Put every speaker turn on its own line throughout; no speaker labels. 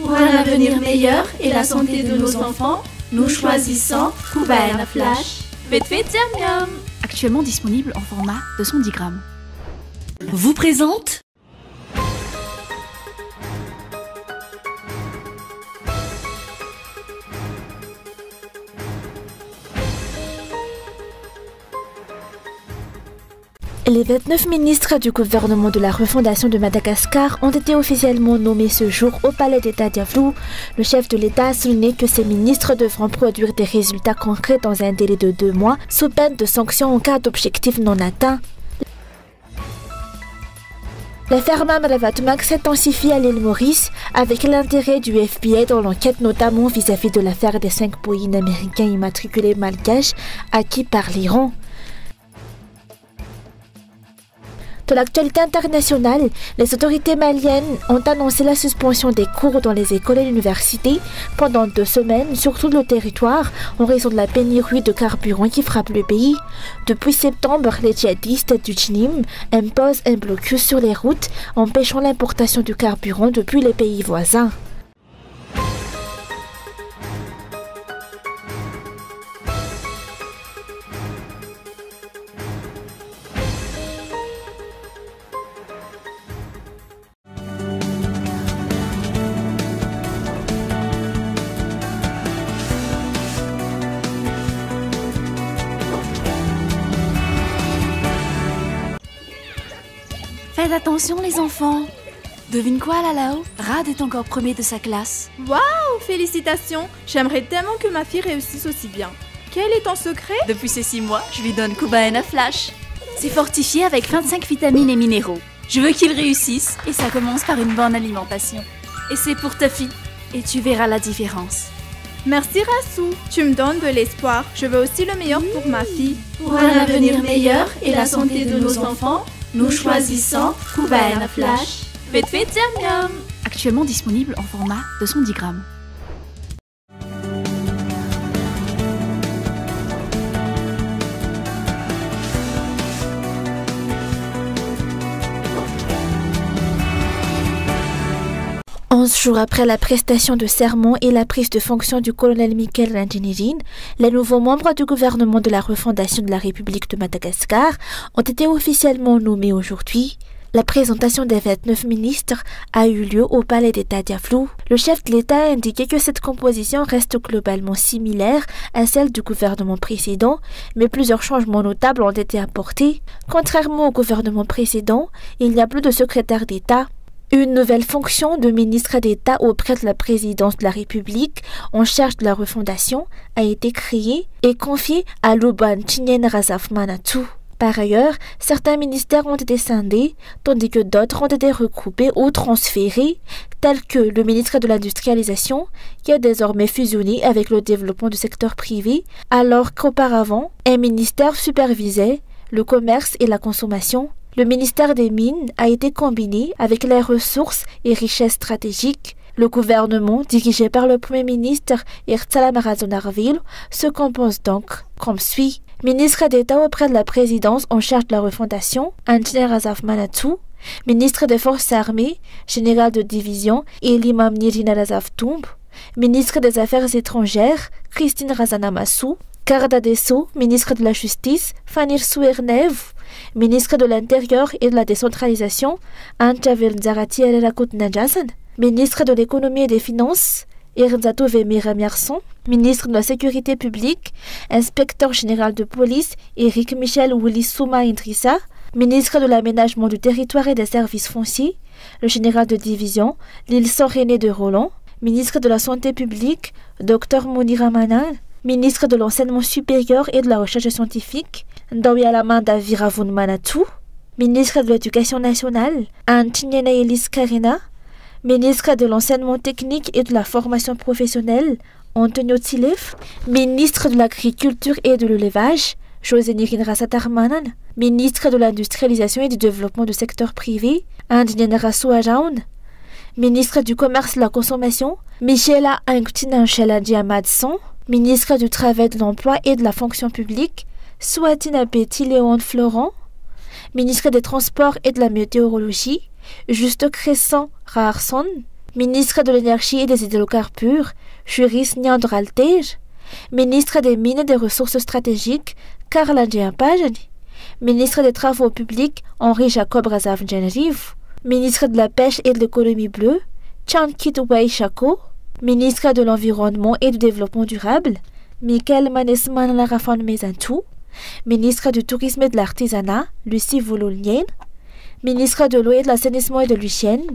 Pour un avenir meilleur et la santé de nos enfants, nous choisissons Kubaena Flash. Vite vite, miam miam.
Actuellement disponible en format de 110 grammes.
Vous présente
Les 29 ministres du gouvernement de la refondation de Madagascar ont été officiellement nommés ce jour au palais d'État d'Yavlou. Le chef de l'État a souligné que ces ministres devront produire des résultats concrets dans un délai de 2 mois, sous peine de sanctions en cas d'objectifs non atteints. L'affaire Mamravatmak s'intensifie à l'île Maurice avec l'intérêt du FBI dans l'enquête, notamment vis-à-vis de l'affaire des 5 Boeing américains immatriculés malgaches acquis par l'Iran. De l'actualité internationale, les autorités maliennes ont annoncé la suspension des cours dans les écoles et universités pendant 2 semaines sur tout le territoire en raison de la pénurie de carburant qui frappe le pays. Depuis septembre, les djihadistes du Djinim imposent un blocus sur les routes, empêchant l'importation du carburant depuis les pays voisins.
Faites attention les enfants. Devine quoi Lalao? Rad est encore premier de sa classe.
Waouh, félicitations. J'aimerais tellement que ma fille réussisse aussi bien. Quel est ton secret?
Depuis ces 6 mois, je lui donne Kubaena Flash. C'est fortifié avec 25 vitamines et minéraux. Je veux qu'il réussisse et ça commence par une bonne alimentation. Et c'est pour ta fille et tu verras la différence.
Merci Rassou, tu me donnes de l'espoir. Je veux aussi le meilleur pour ma fille.
Pour un avenir meilleur et la santé de nos enfants, nous choisissons Kubaena Flash.
Vite vite, miam miam.
Actuellement disponible en format de 110 grammes.
Jours après la prestation de serment et la prise de fonction du colonel Michael Ranjanidine, les nouveaux membres du gouvernement de la refondation de la République de Madagascar ont été officiellement nommés aujourd'hui. La présentation des 29 ministres a eu lieu au palais d'État d'Yavlou. Le chef de l'État a indiqué que cette composition reste globalement similaire à celle du gouvernement précédent, mais plusieurs changements notables ont été apportés. Contrairement au gouvernement précédent, il n'y a plus de secrétaire d'État. Une nouvelle fonction de ministre d'État auprès de la présidence de la République en charge de la refondation a été créée et confiée à Luban Chinyane-Razaf Manatu. Par ailleurs, certains ministères ont été scindés, tandis que d'autres ont été regroupés ou transférés, tels que le ministre de l'Industrialisation, qui est désormais fusionné avec le développement du secteur privé, alors qu'auparavant, un ministère supervisait le commerce et la consommation. Le ministère des Mines a été combiné avec les ressources et richesses stratégiques. Le gouvernement, dirigé par le Premier ministre Ertsala Marazonarville, se compose donc comme suit. Ministre d'État auprès de la présidence en charge de la refondation, Anjine Razaf Manatu. Ministre des Forces armées, général de division, Elimam Nirina Razaf Toumb. Ministre des Affaires étrangères, Christine Razanamassou. Garde des Sceaux, ministre de la Justice, Fanir Souernev. Ministre de l'Intérieur et de la Décentralisation, Anchavel Nzarati Erakut Najasan. Ministre de l'Économie et des Finances, Erzato Vemira-Mierson. Ministre de la Sécurité publique, Inspecteur général de police, Eric Michel Willy-Souma Idrissa. Ministre de l'Aménagement du territoire et des services fonciers, le général de division, Lilson René de Roland. Ministre de la Santé publique, Dr Mounira Manan. Ministre de l'Enseignement supérieur et de la Recherche scientifique, Ndawialamanda Viravun Manatu. Ministre de l'Éducation nationale, Antinyana Elis Karina. Ministre de l'Enseignement technique et de la formation professionnelle, Antonio Tsilef. Ministre de l'Agriculture et de l'Élevage, José Nirin Satarmanan. Ministre de l'Industrialisation et du Développement du secteur privé, Andinyana Rasouajaun. Ministre du Commerce et de la Consommation, Michela Anktinanchela Diamadson. Ministre du Travail, de l'Emploi et de la Fonction publique, Souatina Petit Léon Florent. Ministre des Transports et de la Météorologie, Juste Crescent Raarson. Ministre de l'Énergie et des Hydrocarbures, Juris Niandraltej. Ministre des Mines et des Ressources stratégiques, Karl Pajani. Ministre des Travaux publics, Henri Jacob Razavdjenriv. Ministre de la Pêche et de l'Économie bleue, Chankit Wei Chako. Ministre de l'Environnement et du Développement durable, Michael Manesman Larafan Mezantou. Ministre du Tourisme et de l'Artisanat, Lucie Voulolnien. Ministre de l'Eau et de l'Assainissement et de l'Hygiène,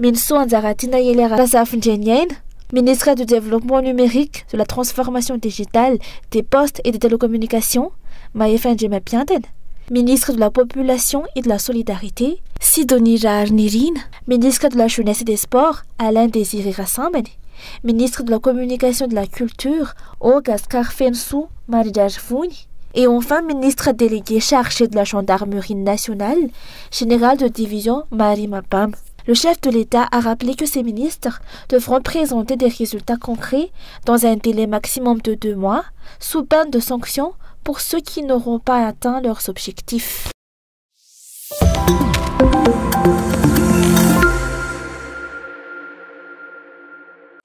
Minso Anzaratina Yelera Razavdjenien. Ministre du Développement numérique, de la transformation digitale, des postes et des télécommunications, Maïfen Djemapianten. Ministre de la Population et de la Solidarité, Sidonie Jarnirin. Ministre de la Jeunesse et des Sports, Alain Désiré Rassambani. Ministre de la Communication et de la Culture, Ogaskar Fensou Maridjajfouni. Et enfin, ministre délégué chargé de la Gendarmerie nationale, général de division Marie Mapam. Le chef de l'État a rappelé que ces ministres devront présenter des résultats concrets dans un délai maximum de 2 mois, sous peine de sanctions pour ceux qui n'auront pas atteint leurs objectifs.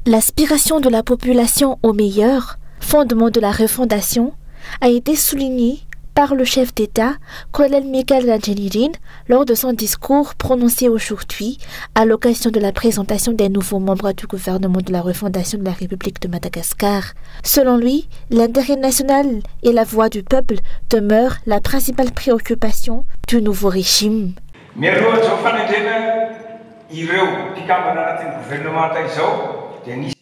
L'aspiration de la population au meilleur, fondement de la refondation, a été soulignée par le chef d'État, colonel Michael Rajenirin, lors de son discours prononcé aujourd'hui à l'occasion de la présentation des nouveaux membres du gouvernement de la refondation de la République de Madagascar. Selon lui, l'intérêt national et la voix du peuple demeurent la principale préoccupation du nouveau régime.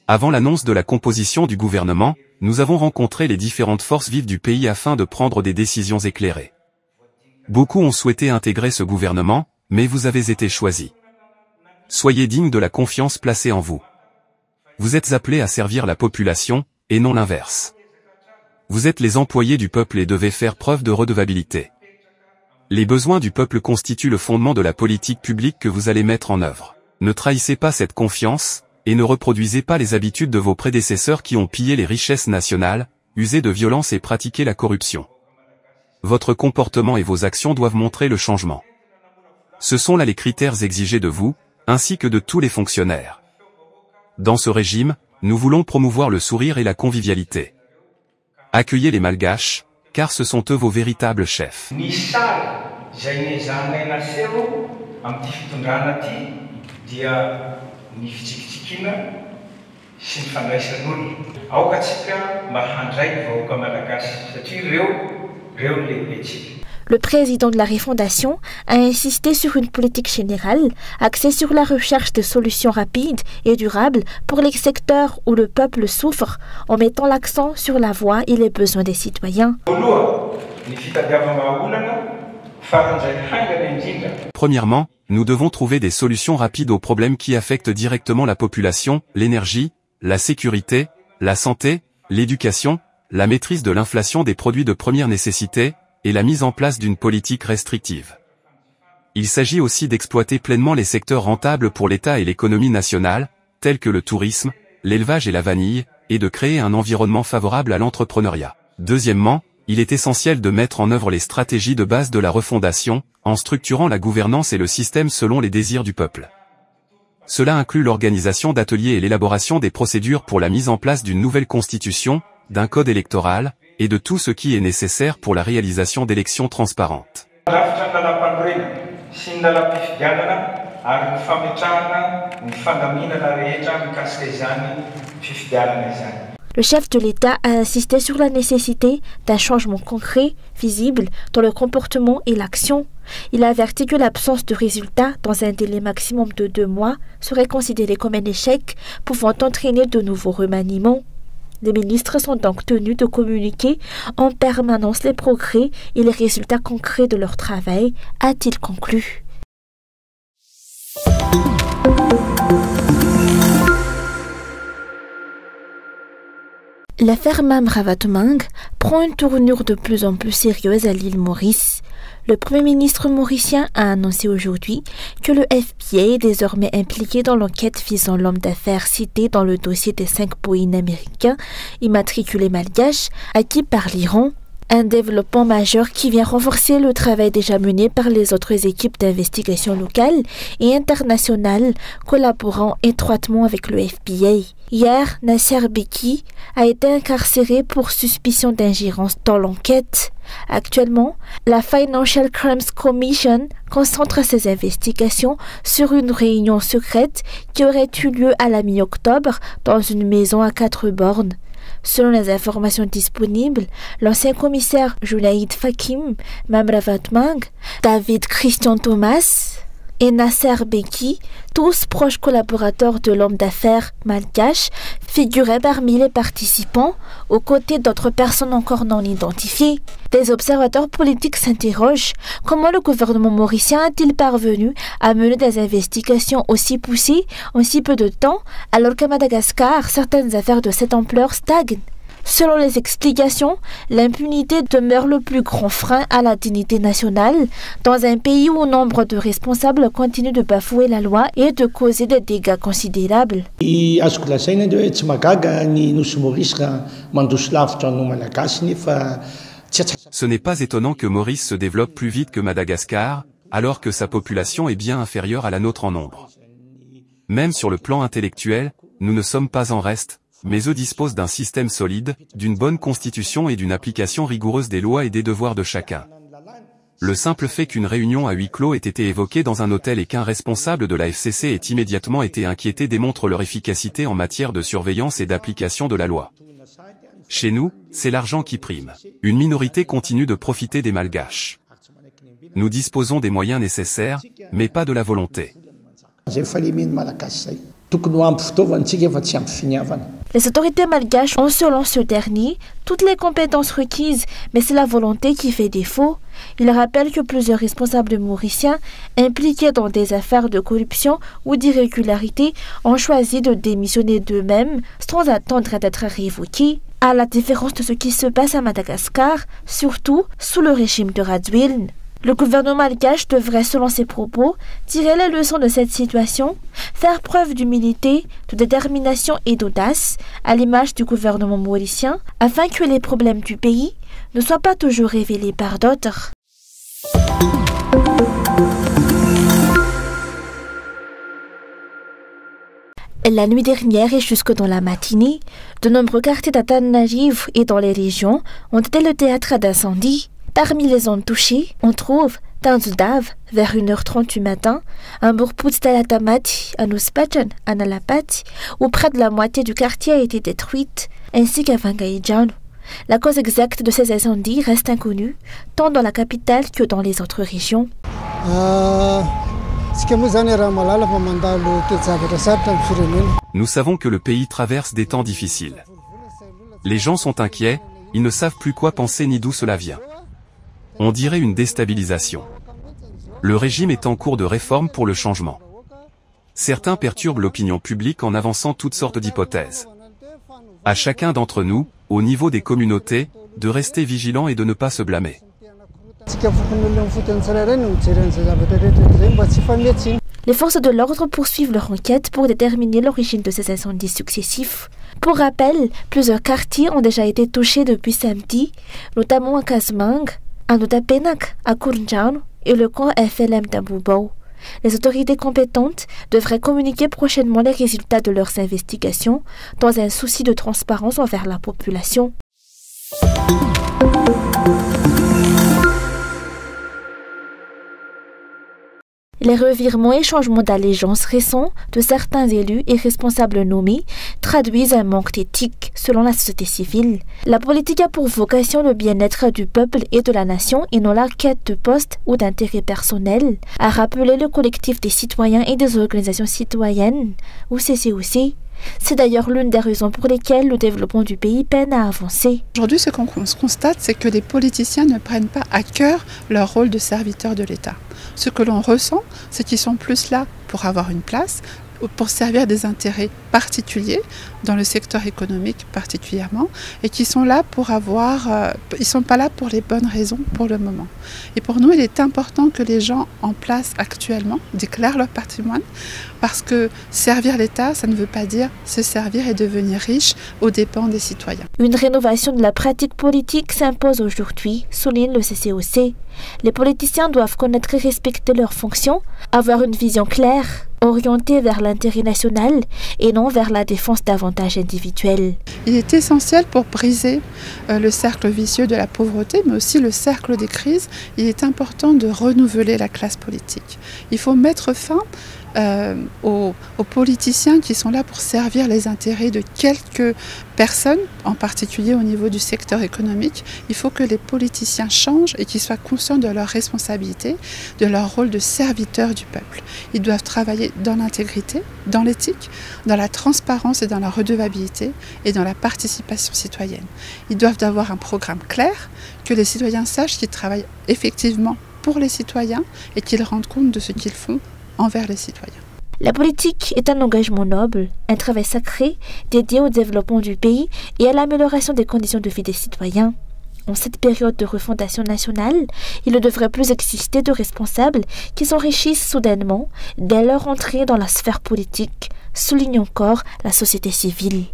Avant l'annonce de la composition du gouvernement, nous avons rencontré les différentes forces vives du pays afin de prendre des décisions éclairées. Beaucoup ont souhaité intégrer ce gouvernement, mais vous avez été choisis. Soyez dignes de la confiance placée en vous. Vous êtes appelés à servir la population, et non l'inverse. Vous êtes les employés du peuple et devez faire preuve de redevabilité. Les besoins du peuple constituent le fondement de la politique publique que vous allez mettre en œuvre. Ne trahissez pas cette confiance, et ne reproduisez pas les habitudes de vos prédécesseurs qui ont pillé les richesses nationales, usé de violence et pratiqué la corruption. Votre comportement et vos actions doivent montrer le changement. Ce sont là les critères exigés de vous, ainsi que de tous les fonctionnaires. Dans ce régime, nous voulons promouvoir le sourire et la convivialité. Accueillez les Malgaches, car ce sont eux vos véritables chefs.
Le président de la refondation a insisté sur une politique générale axée sur la recherche de solutions rapides et durables pour les secteurs où le peuple souffre, en mettant l'accent sur la voix et les besoins des citoyens.
Premièrement, nous devons trouver des solutions rapides aux problèmes qui affectent directement la population, l'énergie, la sécurité, la santé, l'éducation, la maîtrise de l'inflation des produits de première nécessité, et la mise en place d'une politique restrictive. Il s'agit aussi d'exploiter pleinement les secteurs rentables pour l'État et l'économie nationale, tels que le tourisme, l'élevage et la vanille, et de créer un environnement favorable à l'entrepreneuriat. Deuxièmement, il est essentiel de mettre en œuvre les stratégies de base de la refondation, en structurant la gouvernance et le système selon les désirs du peuple. Cela inclut l'organisation d'ateliers et l'élaboration des procédures pour la mise en place d'une nouvelle constitution, d'un code électoral, et de tout ce qui est nécessaire pour la réalisation d'élections transparentes.
Le chef de l'État a insisté sur la nécessité d'un changement concret, visible, dans le comportement et l'action. Il a averti que l'absence de résultats dans un délai maximum de 2 mois serait considérée comme un échec, pouvant entraîner de nouveaux remaniements. Les ministres sont donc tenus de communiquer en permanence les progrès et les résultats concrets de leur travail, a-t-il conclu. L'affaire Mamravatmang prend une tournure de plus en plus sérieuse à l'île Maurice. Le Premier ministre mauricien a annoncé aujourd'hui que le FBI est désormais impliqué dans l'enquête visant l'homme d'affaires cité dans le dossier des 5 Boeing américains immatriculés malgaches acquis par l'Iran. Un développement majeur qui vient renforcer le travail déjà mené par les autres équipes d'investigation locales et internationales collaborant étroitement avec le FBI. Hier, Nasser Beki a été incarcéré pour suspicion d'ingérence dans l'enquête. Actuellement, la Financial Crimes Commission concentre ses investigations sur une réunion secrète qui aurait eu lieu à la mi-octobre dans une maison à 4 bornes. Selon les informations disponibles, l'ancien commissaire Junaid Fakim, Mamravatmang, David Christian Thomas et Nasser Beki, tous proches collaborateurs de l'homme d'affaires malgache, figuraient parmi les participants, aux côtés d'autres personnes encore non identifiées. Des observateurs politiques s'interrogent. Comment le gouvernement mauricien est-il parvenu à mener des investigations aussi poussées en si peu de temps, alors qu'à Madagascar, certaines affaires de cette ampleur stagnent? Selon les explications, l'impunité demeure le plus grand frein à la dignité nationale dans un pays où nombre de responsables continuent de bafouer la loi et de causer des dégâts considérables.
Ce n'est pas étonnant que Maurice se développe plus vite que Madagascar, alors que sa population est bien inférieure à la nôtre en nombre. Même sur le plan intellectuel, nous ne sommes pas en reste, mais eux disposent d'un système solide, d'une bonne constitution et d'une application rigoureuse des lois et des devoirs de chacun. Le simple fait qu'une réunion à huis clos ait été évoquée dans un hôtel et qu'un responsable de la FCC ait immédiatement été inquiété démontre leur efficacité en matière de surveillance et d'application de la loi. Chez nous, c'est l'argent qui prime. Une minorité continue de profiter des malgaches. Nous disposons des moyens nécessaires, mais pas de la volonté.
Les autorités malgaches ont, selon ce dernier, toutes les compétences requises, mais c'est la volonté qui fait défaut. Il rappelle que plusieurs responsables mauriciens impliqués dans des affaires de corruption ou d'irrégularité ont choisi de démissionner d'eux-mêmes sans attendre d'être révoqués. À la différence de ce qui se passe à Madagascar, surtout sous le régime de Radziwiłł. Le gouvernement malgache devrait, selon ses propos, tirer les leçons de cette situation, faire preuve d'humilité, de détermination et d'audace, à l'image du gouvernement mauricien, afin que les problèmes du pays ne soient pas toujours révélés par d'autres. La nuit dernière et jusque dans la matinée, de nombreux quartiers d'Antananarivo et dans les régions ont été le théâtre d'incendies. Parmi les zones touchées, on trouve Tanzudav, vers 1h30 du matin, un Burput d'Alatamati, à Nuspachan, à Nalapati, où près de la moitié du quartier a été détruite, ainsi qu'à Vangaijanu. La cause exacte de ces incendies reste inconnue, tant dans la capitale que dans les autres régions.
Nous savons que le pays traverse des temps difficiles. Les gens sont inquiets, ils ne savent plus quoi penser ni d'où cela vient. On dirait une déstabilisation. Le régime est en cours de réforme pour le changement. Certains perturbent l'opinion publique en avançant toutes sortes d'hypothèses. À chacun d'entre nous, au niveau des communautés, de rester vigilant et de ne pas se blâmer.
Les forces de l'ordre poursuivent leur enquête pour déterminer l'origine de ces incendies successifs. Pour rappel, plusieurs quartiers ont déjà été touchés depuis samedi, notamment à Kazmang, à Notapenak, à Kurunjanu et le camp FLM d'Abubao. Les autorités compétentes devraient communiquer prochainement les résultats de leurs investigations dans un souci de transparence envers la population. Les revirements et changements d'allégeance récents de certains élus et responsables nommés traduisent un manque d'éthique selon la société civile. La politique a pour vocation le bien-être du peuple et de la nation et non la quête de poste ou d'intérêt personnel, a rappelé le collectif des citoyens et des organisations citoyennes, ou CCOC. C'est d'ailleurs l'une des raisons pour lesquelles le développement du pays peine à avancer.
Aujourd'hui, ce qu'on constate, c'est que les politiciens ne prennent pas à cœur leur rôle de serviteur de l'État. Ce que l'on ressent, c'est qu'ils sont plus là pour avoir une place, pour servir des intérêts particuliers, dans le secteur économique particulièrement, et qui sont là pour ils ne sont pas là pour les bonnes raisons pour le moment. Et pour nous, il est important que les gens en place actuellement déclarent leur patrimoine, parce que servir l'État, ça ne veut pas dire se servir et devenir riche aux dépens des citoyens.
Une rénovation de la pratique politique s'impose aujourd'hui, souligne le CCOC. Les politiciens doivent connaître et respecter leurs fonctions, avoir une vision claire, orientée vers l'intérêt national et non vers la défense d'avantages individuels.
Il est essentiel pour briser le cercle vicieux de la pauvreté, mais aussi le cercle des crises. Il est important de renouveler la classe politique. Il faut mettre fin aux politiciens qui sont là pour servir les intérêts de quelques personnes, en particulier au niveau du secteur économique. Il faut que les politiciens changent et qu'ils soient conscients de leurs responsabilités, de leur rôle de serviteur du peuple. Ils doivent travailler dans l'intégrité, dans l'éthique, dans la transparence et dans la redevabilité et dans la participation citoyenne. Ils doivent avoir un programme clair, que les citoyens sachent qu'ils travaillent effectivement pour les citoyens et qu'ils rendent compte de ce qu'ils font envers les citoyens.
La politique est un engagement noble, un travail sacré dédié au développement du pays et à l'amélioration des conditions de vie des citoyens. En cette période de refondation nationale, il ne devrait plus exister de responsables qui s'enrichissent soudainement dès leur entrée dans la sphère politique, souligne encore la société civile.